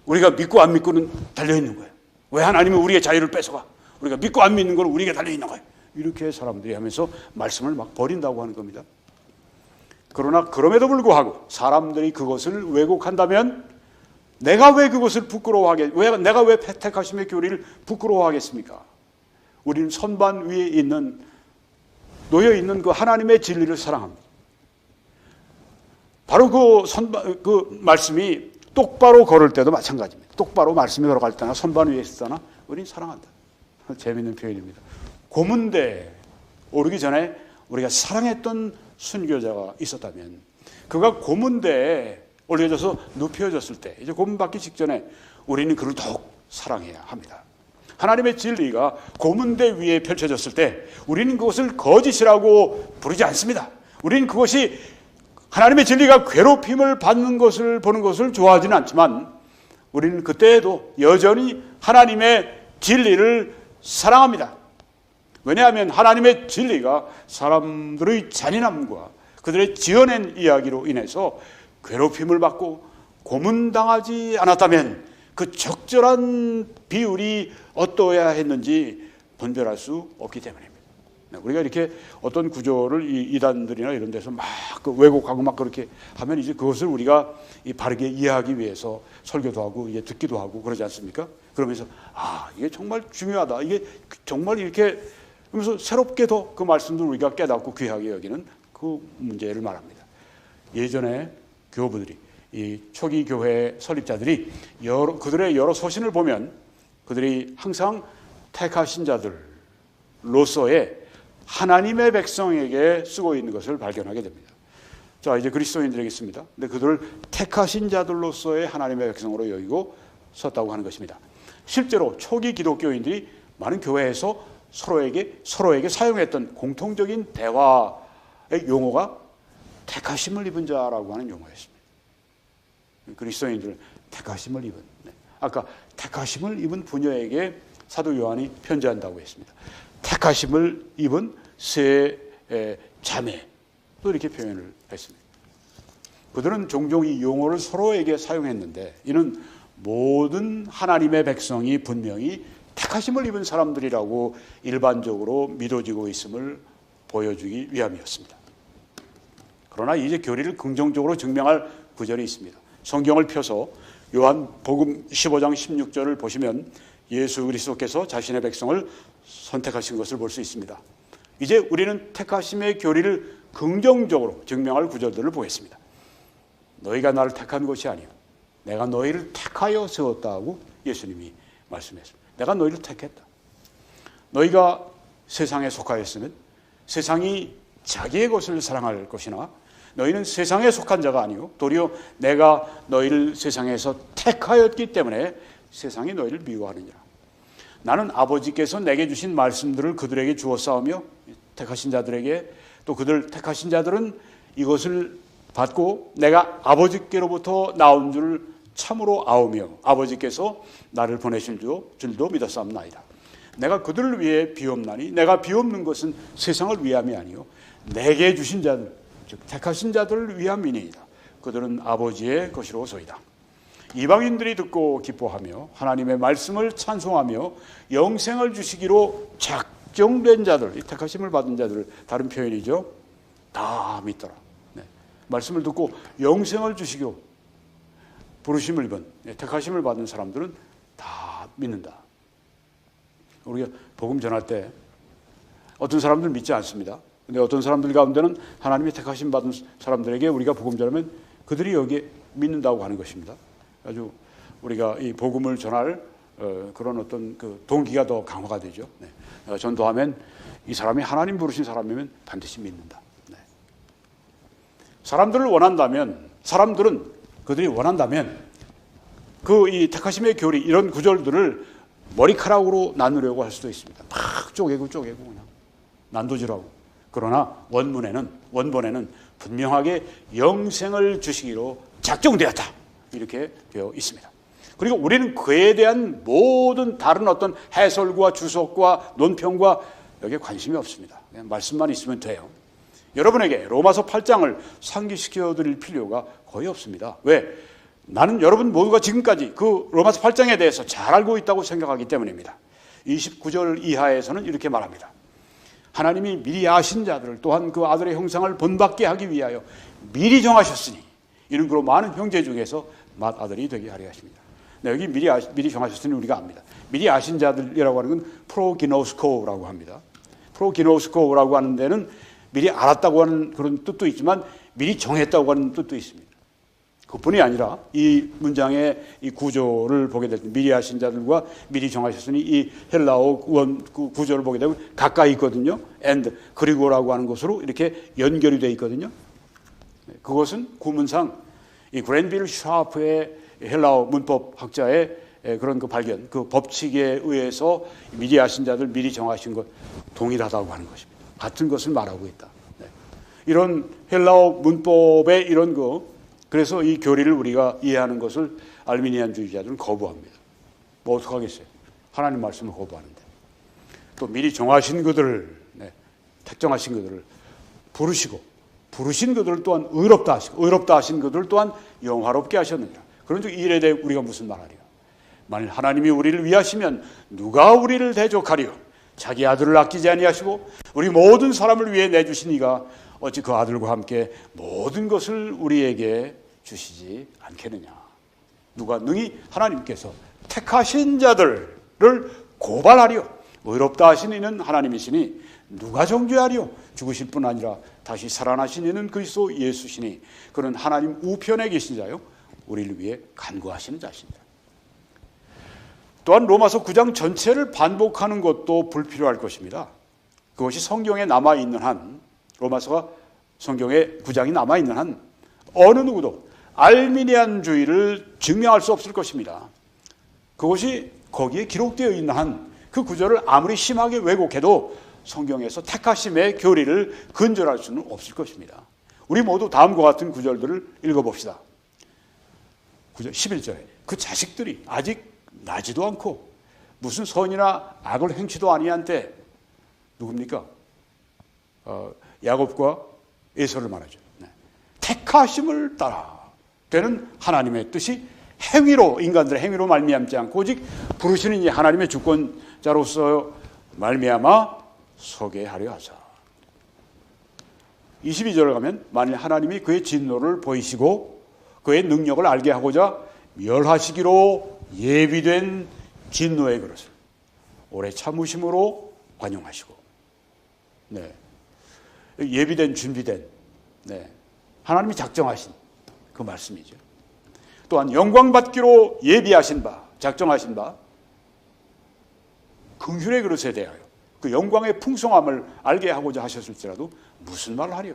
우리가 믿고 안 믿고는 달려있는 거예요. 왜 하나님은 우리의 자유를 뺏어가? 우리가 믿고 안 믿는 건 우리에게 달려있는 거예요. 이렇게 사람들이 하면서 말씀을 막 버린다고 하는 겁니다. 그러나 그럼에도 불구하고 사람들이 그것을 왜곡한다면 내가 왜 그것을 내가 왜 택하심의 교리를 부끄러워하겠습니까? 우리는 선반 위에 놓여있는 그 하나님의 진리를 사랑합니다. 바로 그 말씀이 똑바로 걸을 때도 마찬가지입니다. 똑바로 말씀이 걸어갈 때나 선반 위에 있으나 우리는 사랑한다. 재미있는 표현입니다. 고문대에 오르기 전에 우리가 사랑했던 순교자가 있었다면 그가 고문대에 올려져서 눕혀졌을 때 이제 고문받기 직전에 우리는 그를 더욱 사랑해야 합니다. 하나님의 진리가 고문대 위에 펼쳐졌을 때 우리는 그것을 거짓이라고 부르지 않습니다. 우리는 그것이 하나님의 진리가 괴롭힘을 받는 것을 보는 것을 좋아하지는 않지만 우리는 그때에도 여전히 하나님의 진리를 사랑합니다. 왜냐하면 하나님의 진리가 사람들의 잔인함과 그들의 지어낸 이야기로 인해서 괴롭힘을 받고 고문당하지 않았다면 그 적절한 비율이 어떠해야 했는지 분별할 수 없기 때문입니다. 우리가 이렇게 어떤 구조를 이단들이나 이런 데서 막 왜곡하고 막 그렇게 하면 이제 그것을 우리가 바르게 이해하기 위해서 설교도 하고 이제 듣기도 하고 그러지 않습니까? 그러면서 이게 정말 중요하다. 이게 정말 이렇게 그러면서 새롭게 더 그 말씀들 우리가 깨닫고 귀하게 여기는 그 문제를 말합니다. 예전에 교부들이 이 초기 교회 설립자들이 그들의 여러 서신을 보면 그들이 항상 택하신 자들로서의 하나님의 백성에게 쓰고 있는 것을 발견하게 됩니다. 자, 이제 그리스도인들에게 있습니다. 근데 그들을 택하신 자들로서의 하나님의 백성으로 여기고 썼다고 하는 것입니다. 실제로 초기 기독교인들이 많은 교회에서 서로에게 사용했던 공통적인 대화의 용어가 택하심을 입은 자라고 하는 용어였습니다. 그리스도인들은 택하심을 입은, 아까 택하심을 입은 부녀에게 사도 요한이 편지한다고 했습니다. 택하심을 입은 세 자매 또 이렇게 표현을 했습니다. 그들은 종종 이 용어를 서로에게 사용했는데 이는 모든 하나님의 백성이 분명히 택하심을 입은 사람들이라고 일반적으로 믿어지고 있음을 보여주기 위함이었습니다. 그러나 이제 교리를 긍정적으로 증명할 구절이 있습니다. 성경을 펴서 요한복음 15장 16절을 보시면 예수 그리스도께서 자신의 백성을 선택하신 것을 볼 수 있습니다. 이제 우리는 택하심의 교리를 긍정적으로 증명할 구절들을 보겠습니다. 너희가 나를 택한 것이 아니요 내가 너희를 택하여 세웠다고 예수님이 말씀했습니다. 내가 너희를 택했다. 너희가 세상에 속하였으면 세상이 자기의 것을 사랑할 것이나 너희는 세상에 속한 자가 아니요 도리어 내가 너희를 세상에서 택하였기 때문에 세상이 너희를 미워하느니라. 나는 아버지께서 내게 주신 말씀들을 그들에게 주었사오며 택하신 자들에게 또 그들 택하신 자들은 이것을 받고 내가 아버지께로부터 나온 줄 참으로 아오며 아버지께서 나를 보내신 줄도 믿었사옵나이다. 내가 그들을 위해 비옵나니 내가 비옵는 것은 세상을 위함이 아니요 내게 주신 자들 즉 택하신 자들을 위함이니이다. 그들은 아버지의 것이로소이다. 이방인들이 듣고 기뻐하며 하나님의 말씀을 찬송하며 영생을 주시기로 작정된 자들, 이 택하심을 받은 자들을 다른 표현이죠. 다 믿더라. 네. 말씀을 듣고 영생을 주시기로 부르심을 입은, 택하심을 받은 사람들은 다 믿는다. 우리가 복음 전할 때 어떤 사람들 믿지 않습니다. 근데 어떤 사람들 가운데는 하나님이 택하심 받은 사람들에게 우리가 복음 전하면 그들이 여기에 믿는다고 하는 것입니다. 아주 우리가 이 복음을 전할 그런 어떤 그 동기가 더 강화가 되죠. 네. 전도하면 이 사람이 하나님 부르신 사람이면 반드시 믿는다. 네. 사람들을 원한다면, 사람들은 그들이 원한다면 그 이 택하심의 교리 이런 구절들을 머리카락으로 나누려고 할 수도 있습니다. 막 쪼개고 그냥 난도질하고. 그러나 원본에는 분명하게 영생을 주시기로 작정되었다. 이렇게 되어 있습니다. 그리고 우리는 그에 대한 모든 다른 어떤 해설과 주석과 논평과 여기에 관심이 없습니다. 그냥 말씀만 있으면 돼요. 여러분에게 로마서 8장을 상기시켜 드릴 필요가 거의 없습니다. 왜? 나는 여러분 모두가 지금까지 그 로마서 8장에 대해서 잘 알고 있다고 생각하기 때문입니다. 29절 이하에서는 이렇게 말합니다. 하나님이 미리 아신 자들을 또한 그 아들의 형상을 본받게 하기 위하여 미리 정하셨으니 이는 그로 많은 형제 중에서 맏아들이 되게 하려 하십니다. 네, 여기 미리 정하셨으니 우리가 압니다. 미리 아신 자들이라고 하는 건 프로기노스코라고 합니다. 프로기노스코라고 하는 데는 미리 알았다고 하는 그런 뜻도 있지만 미리 정했다고 하는 뜻도 있습니다. 그뿐이 아니라 이 문장의 이 구조를 보게 될 때 미리 아신 자들과 미리 정하셨으니 이 헬라어 구조를 보게 되면 가까이 있거든요. and 그리고라고 하는 것으로 이렇게 연결이 되어 있거든요. 그것은 구문상 이 그랜빌 샤프의 헬라어 문법 학자의 그런 그 발견, 그 법칙에 의해서 미리 아신 자들 미리 정하신 것 동일하다고 하는 것입니다. 같은 것을 말하고 있다. 네. 이런 헬라어 문법의 이런 그래서 이 교리를 우리가 이해하는 것을 알미니안주의자들은 거부합니다. 뭐 어떡하겠어요? 하나님 말씀을 거부하는데. 또 미리 정하신 그들을, 택정하신 그들을 부르시고 부르신 그들을 또한 의롭다 하시고 의롭다 하신 그들을 또한 영화롭게 하셨느니라. 그런 즉 이 일에 대해 우리가 무슨 말하리요? 만일 하나님이 우리를 위하시면 누가 우리를 대적하리요? 자기 아들을 아끼지 아니하시고 우리 모든 사람을 위해 내주신 이가 어찌 그 아들과 함께 모든 것을 우리에게 주시지 않겠느냐. 누가 능히 하나님께서 택하신 자들을 고발하리요. 의롭다 하신 이는 하나님이시니 누가 정죄하리요. 죽으실 뿐 아니라 다시 살아나신 이는 그리스도 예수시니 그는 하나님 우편에 계신 자요 우리를 위해 간구하시는 자신이다. 또한 로마서 9장 전체를 반복하는 것도 불필요할 것입니다. 그것이 성경에 남아있는 한, 로마서가 성경에 9장이 남아있는 한 어느 누구도 알미니안주의를 증명할 수 없을 것입니다. 그것이 거기에 기록되어 있는 한 그 구절을 아무리 심하게 왜곡해도 성경에서 택하심의 교리를 근절할 수는 없을 것입니다. 우리 모두 다음과 같은 구절들을 읽어봅시다. 9절 11절에 그 자식들이 아직 나지도 않고 무슨 선이나 악을 행치도 아니한 때 누굽니까? 야곱과 에서를 말하죠. 택하심을 따라 되는 하나님의 뜻이 행위로 인간들의 행위로 말미암지 않고 오직 부르시는 이 하나님의 주권자로서 말미암아 서게 하려 하사. 22절을 가면 만일 하나님이 그의 진노를 보이시고 그의 능력을 알게 하고자 멸하시기로 예비된 진노의 그릇을 오래 참으심으로 관용하시고. 네. 예비된 준비된 하나님이 작정하신 그 말씀이죠. 또한 영광받기로 예비하신 바, 작정하신 바 긍휼의 그릇에 대하여 그 영광의 풍성함을 알게 하고자 하셨을지라도 무슨 말을 하려.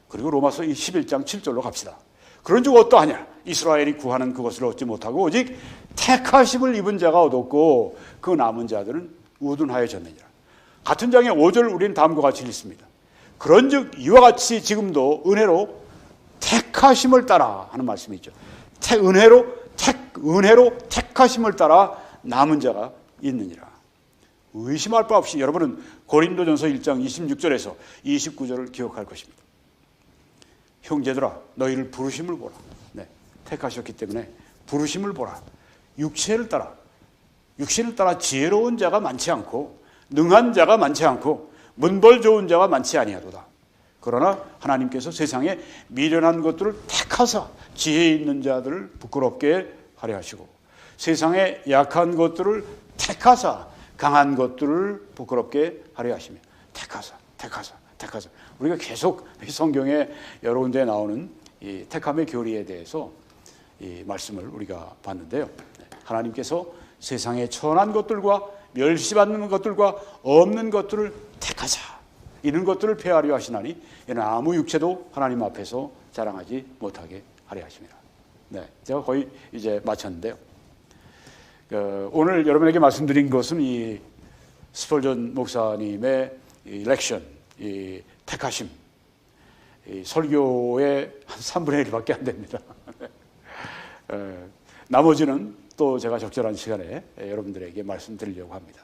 그리고 로마서 11장 7절로 갑시다. 그런즉 어떠하냐? 이스라엘이 구하는 그것을 얻지 못하고 오직 택하심을 입은 자가 얻었고 그 남은 자들은 우둔하여졌느니라. 같은 장의 5절 우리는 다음과 같이 읽습니다. 그런즉 이와 같이 지금도 은혜로 택하심을 따라 하는 말씀이 있죠. 은혜로 택하심을 따라 남은 자가 있느니라. 의심할 바 없이 여러분은 고린도전서 1장 26절에서 29절을 기억할 것입니다. 형제들아 너희를 부르심을 보라. 택하셨기 때문에 부르심을 보라. 육신을 따라 지혜로운 자가 많지 않고 능한 자가 많지 않고 문벌 좋은 자가 많지 아니하도다. 그러나 하나님께서 세상에 미련한 것들을 택하사 지혜 있는 자들을 부끄럽게 하려 하시고, 세상에 약한 것들을 택하사 강한 것들을 부끄럽게 하려 하시며, 택하사. 우리가 계속 성경에 여러 군데 나오는 이 택함의 교리에 대해서 이 말씀을 우리가 봤는데요. 하나님께서 세상에 천한 것들과 멸시받는 것들과 없는 것들을 택하사 이런 것들을 폐하려 하시나니 이는 아무 육체도 하나님 앞에서 자랑하지 못하게 하려 하십니다. 네, 제가 거의 이제 마쳤는데요. 오늘 여러분에게 말씀드린 것은 이 스펄전 목사님의 이 렉션, 이 택하심, 이 설교의 한 3분의 1밖에 안 됩니다. 나머지는 또 제가 적절한 시간에 여러분들에게 말씀드리려고 합니다.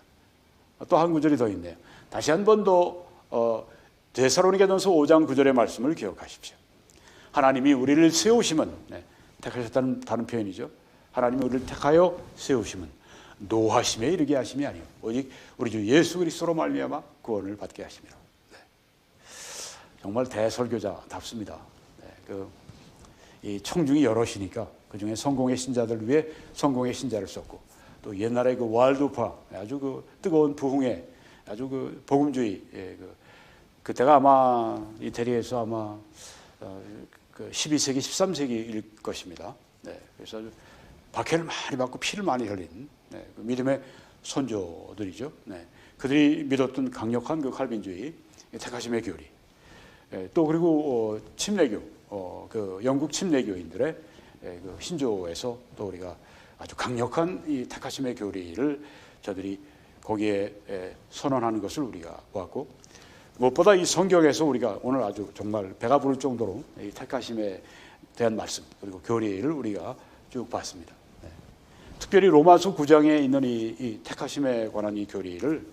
또 한 구절이 더 있네요. 다시 한 번 더 데살로니가전서 5장 9절의 말씀을 기억하십시오. 하나님이 우리를 세우심은, 택하셨다는 다른 표현이죠. 하나님이 우리를 택하여 세우심은 노하심에 이르게 하심이 아니요 오직 우리 주 예수 그리스도로 말미암아 구원을 받게 하심이라. 정말 대설교자답습니다. 이 청중이 여럿이니까 그 중에 성공의 신자들 위해 성공의 신자를 썼고, 또 옛날에 그 와일드파 아주 그 뜨거운 부흥의 아주 그 복음주의, 그때가 아마 이태리에서 아마 그 12세기 13세기일 것입니다. 그래서 박해를 많이 받고 피를 많이 흘린 그 믿음의 선조들이죠. 그들이 믿었던 강력한 그 칼빈주의, 택하심의 교리, 또 그리고 침례교, 그 영국 침례교인들의 그 신조에서 또 우리가 아주 강력한 이 택하심의 교리를 저들이 거기에 선언하는 것을 우리가 보았고, 무엇보다 이 성경에서 우리가 오늘 아주 정말 배가 부를 정도로 이 택하심에 대한 말씀 그리고 교리를 우리가 쭉 봤습니다. 특별히 로마서 9장에 있는 이 택하심에 관한 이 교리를,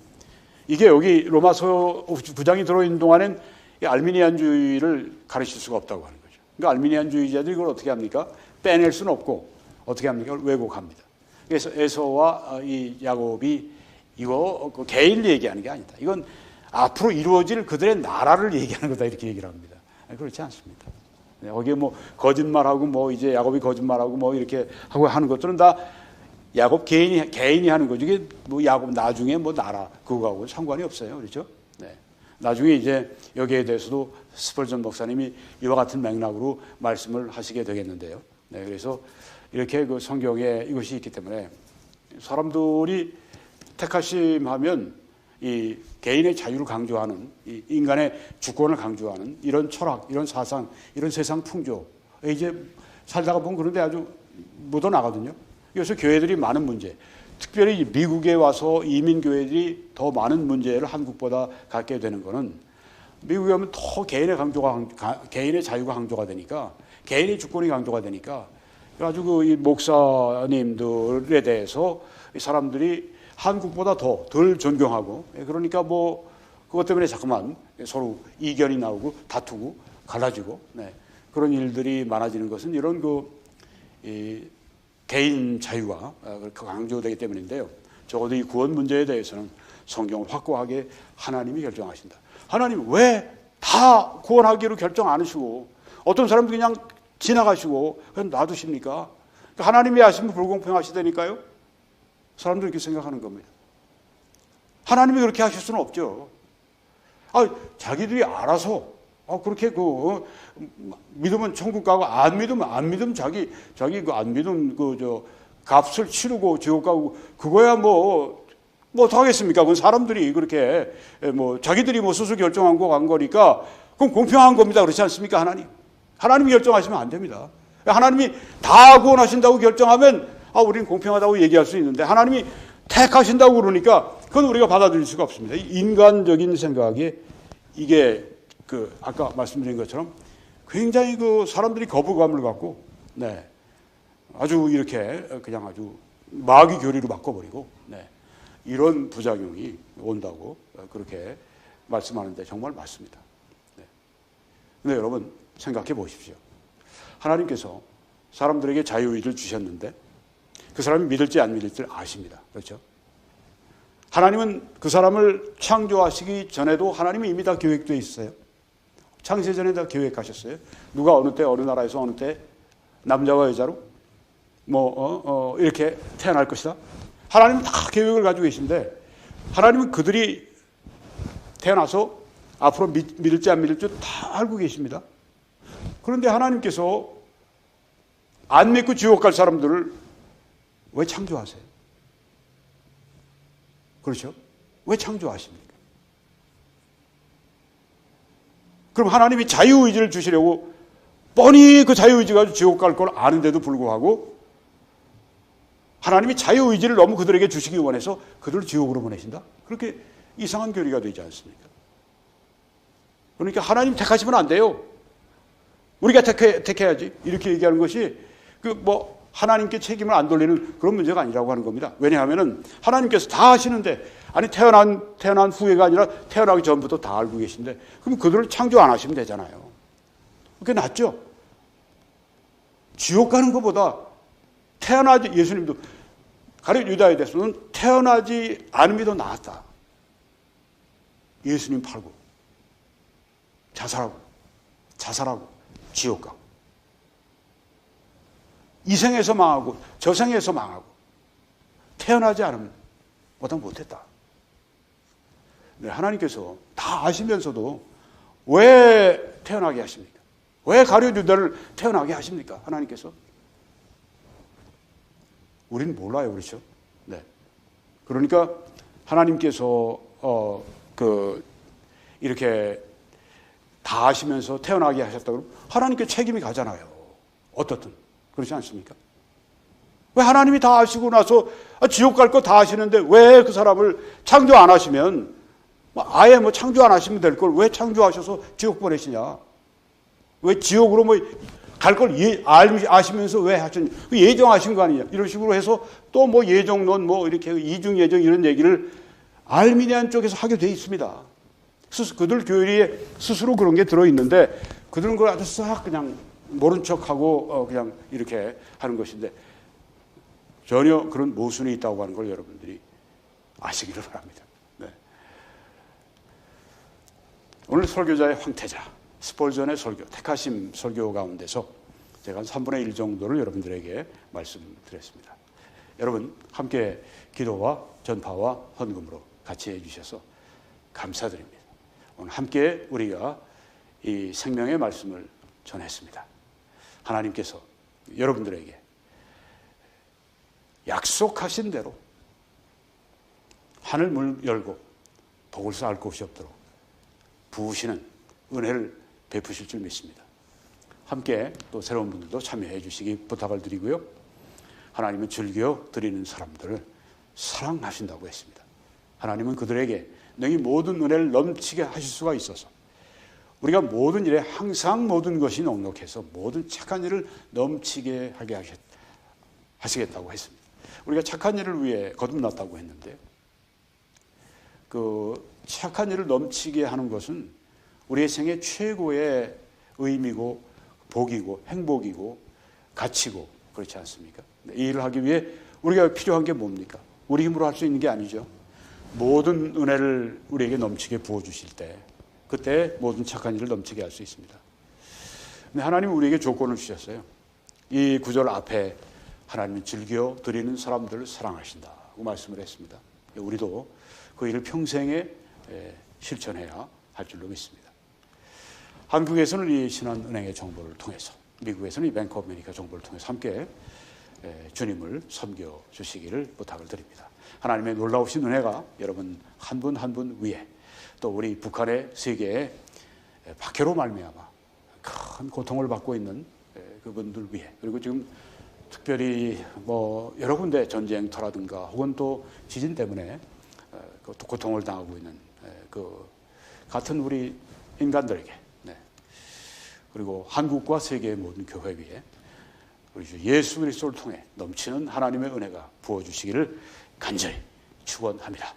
이게 여기 로마서 9장이 들어있는 동안엔 이 알미니안주의를 가르칠 수가 없다고 하는 거죠. 그러니까 알미니안주의자들이 이걸 어떻게 합니까? 빼낼 수는 없고 어떻게 합니까? 왜곡합니다. 그래서 에서와 이 야곱이 이거 그 개인을 얘기하는 게 아니다. 이건 앞으로 이루어질 그들의 나라를 얘기하는 거다, 이렇게 얘기를 합니다. 그렇지 않습니다. 거기에 뭐 거짓말하고 뭐 이제 야곱이 거짓말하고 뭐 이렇게 하고 하는 것들은 다 야곱 개인이 하는 거죠. 이게 뭐 야곱 나중에 뭐 나라 그거하고 상관이 없어요. 그렇죠? 나중에 이제 여기에 대해서도 스펄전 목사님이 이와 같은 맥락으로 말씀을 하시게 되겠는데요. 그래서 이렇게 그 성경에 이것이 있기 때문에 사람들이 택하심 하면 이 개인의 자유를 강조하는, 이 인간의 주권을 강조하는 이런 철학, 이런 사상, 이런 세상 풍조에 이제 살다가 보면 그런데 아주 묻어나거든요. 그래서 교회들이 많은 문제, 특별히 미국에 와서 이민교회들이 더 많은 문제를 한국보다 갖게 되는 것은, 미국에 오면 더 개인의 자유가 강조가 되니까, 개인의 주권이 강조가 되니까, 아주 그 이 목사님들에 대해서 이 사람들이 한국보다 덜 존경하고, 그러니까 뭐 그것 때문에 자꾸만 서로 이견이 나오고 다투고 갈라지고, 그런 일들이 많아지는 것은 이런 이 개인 자유가 강조되기 때문인데요. 적어도 이 구원 문제에 대해서는 성경을 확고하게 하나님이 결정하신다. 하나님 왜 다 구원하기로 결정 안 하시고 어떤 사람도 그냥 지나가시고 그냥 놔두십니까? 하나님이 하시면 불공평하시다니까요. 사람들이 이렇게 생각하는 겁니다. 하나님이 그렇게 하실 수는 없죠. 자기들이 알아서 그렇게 믿으면 천국 가고 안 믿으면 자기 그 안 믿으면 값을 치르고 지옥 가고, 그거야 뭐 어떡하겠습니까? 그건 사람들이 그렇게 자기들이 스스로 결정한 거 간 거니까 그건 공평한 겁니다. 그렇지 않습니까? 하나님이 결정하시면 안 됩니다. 하나님이 다 구원하신다고 결정하면 우리는 공평하다고 얘기할 수 있는데, 하나님이 택하신다고 그러니까 그건 우리가 받아들일 수가 없습니다. 인간적인 생각에 이게 아까 말씀드린 것처럼 굉장히 사람들이 거부감을 갖고, 아주 이렇게 그냥 아주 마귀 교리로 바꿔버리고, 이런 부작용이 온다고 그렇게 말씀하는데 정말 맞습니다. 근데 여러분 생각해 보십시오. 하나님께서 사람들에게 자유의지를 주셨는데 그 사람이 믿을지 안 믿을지를 아십니다. 그렇죠? 하나님은 그 사람을 창조하시기 전에도 하나님이 이미 다 계획되어 있어요. 창세전에 다 계획하셨어요. 누가 어느 때 어느 나라에서 어느 때 남자와 여자로 이렇게 태어날 것이다. 하나님은 다 계획을 가지고 계신데 하나님은 그들이 태어나서 앞으로 믿을지 안 믿을지 다 알고 계십니다. 그런데 하나님께서 안 믿고 지옥 갈 사람들을 왜 창조하세요? 그렇죠? 왜 창조하십니까? 그럼 하나님이 자유의지를 주시려고 뻔히 그 자유의지 가지고 지옥 갈 걸 아는데도 불구하고 하나님이 자유의지를 너무 그들에게 주시기 원해서 그들을 지옥으로 보내신다? 그렇게 이상한 교리가 되지 않습니까? 그러니까 하나님 택하시면 안 돼요. 우리가 택해야지. 이렇게 얘기하는 것이 하나님께 책임을 안 돌리는 그런 문제가 아니라고 하는 겁니다. 왜냐하면은 하나님께서 다 하시는데, 아니 태어난 후에가 아니라 태어나기 전부터 다 알고 계신데, 그럼 그들을 창조 안 하시면 되잖아요. 그게 낫죠. 지옥 가는 것보다 예수님도 가룟 유다에 대해서는 태어나지 않음이 더 나았다. 예수님 팔고 자살하고 지옥 가고 이 생에서 망하고 저 생에서 망하고 태어나지 않으면 보다 못했다. 네, 하나님께서 다 아시면서도 왜 태어나게 하십니까? 왜 가룟 유다를 태어나게 하십니까? 하나님께서. 우리는 몰라요, 그렇죠? 네. 그러니까 하나님께서 이렇게 다 아시면서 태어나게 하셨다 그러면 하나님께 책임이 가잖아요. 어떻든. 그렇지 않습니까? 왜 하나님이 다 아시고 나서 지옥 갈 거 다 아시는데 왜 그 사람을 창조 안 하시면 아예 창조 안 하시면 될 걸 왜 창조하셔서 지옥 보내시냐? 왜 지옥으로 갈 걸 아시면서 왜 하셨냐? 예정하신 거 아니냐? 이런 식으로 해서 또 예정론 이렇게 이중 예정 이런 얘기를 알미니안 쪽에서 하게 돼 있습니다. 그들 교리에 스스로 그런 게 들어 있는데 그들은 그걸 아주 싹 그냥 모른 척하고 그냥 이렇게 하는 것인데 전혀 그런 모순이 있다고 하는 걸 여러분들이 아시기를 바랍니다. 네. 오늘 설교자의 황태자 스폴전의 설교, 택하심 설교 가운데서 제가 한 3분의 1 정도를 여러분들에게 말씀드렸습니다. 여러분 함께 기도와 전파와 헌금으로 같이 해주셔서 감사드립니다. 오늘 함께 우리가 이 생명의 말씀을 전했습니다. 하나님께서 여러분들에게 약속하신 대로 하늘 문 열고 복을 쌓을 곳이 없도록 부으시는 은혜를 베푸실 줄 믿습니다. 함께 또 새로운 분들도 참여해 주시기 부탁을 드리고요. 하나님은 즐겨 드리는 사람들을 사랑하신다고 했습니다. 하나님은 그들에게 너희 모든 은혜를 넘치게 하실 수가 있어서 우리가 모든 일에 항상 모든 것이 넉넉해서 모든 착한 일을 넘치게 하게 하시겠다고 했습니다. 우리가 착한 일을 위해 거듭났다고 했는데 그 착한 일을 넘치게 하는 것은 우리의 생애 최고의 의미고 복이고 행복이고 가치고 그렇지 않습니까? 이 일을 하기 위해 우리가 필요한 게 뭡니까? 우리 힘으로 할 수 있는 게 아니죠. 모든 은혜를 우리에게 넘치게 부어주실 때 그때 모든 착한 일을 넘치게 할 수 있습니다. 근데 하나님은 우리에게 조건을 주셨어요. 이 구절 앞에 하나님은 즐겨 드리는 사람들을 사랑하신다고 말씀을 했습니다. 우리도 그 일을 평생에 실천해야 할 줄로 믿습니다. 한국에서는 이 신한은행의 정보를 통해서 미국에서는 이 뱅크 오브 아메리카 정보를 통해서 함께 주님을 섬겨주시기를 부탁을 드립니다. 하나님의 놀라우신 은혜가 여러분 한 분 한 분 위에 또 우리 북한의 세계의 박해로 말미암아 큰 고통을 받고 있는 그분들 위에 그리고 지금 특별히 여러 군데 전쟁터라든가 혹은 또 지진 때문에 고통을 당하고 있는 그 같은 우리 인간들에게 그리고 한국과 세계의 모든 교회 위에 우리 주 예수 그리스도를 통해 넘치는 하나님의 은혜가 부어주시기를 간절히 축원합니다.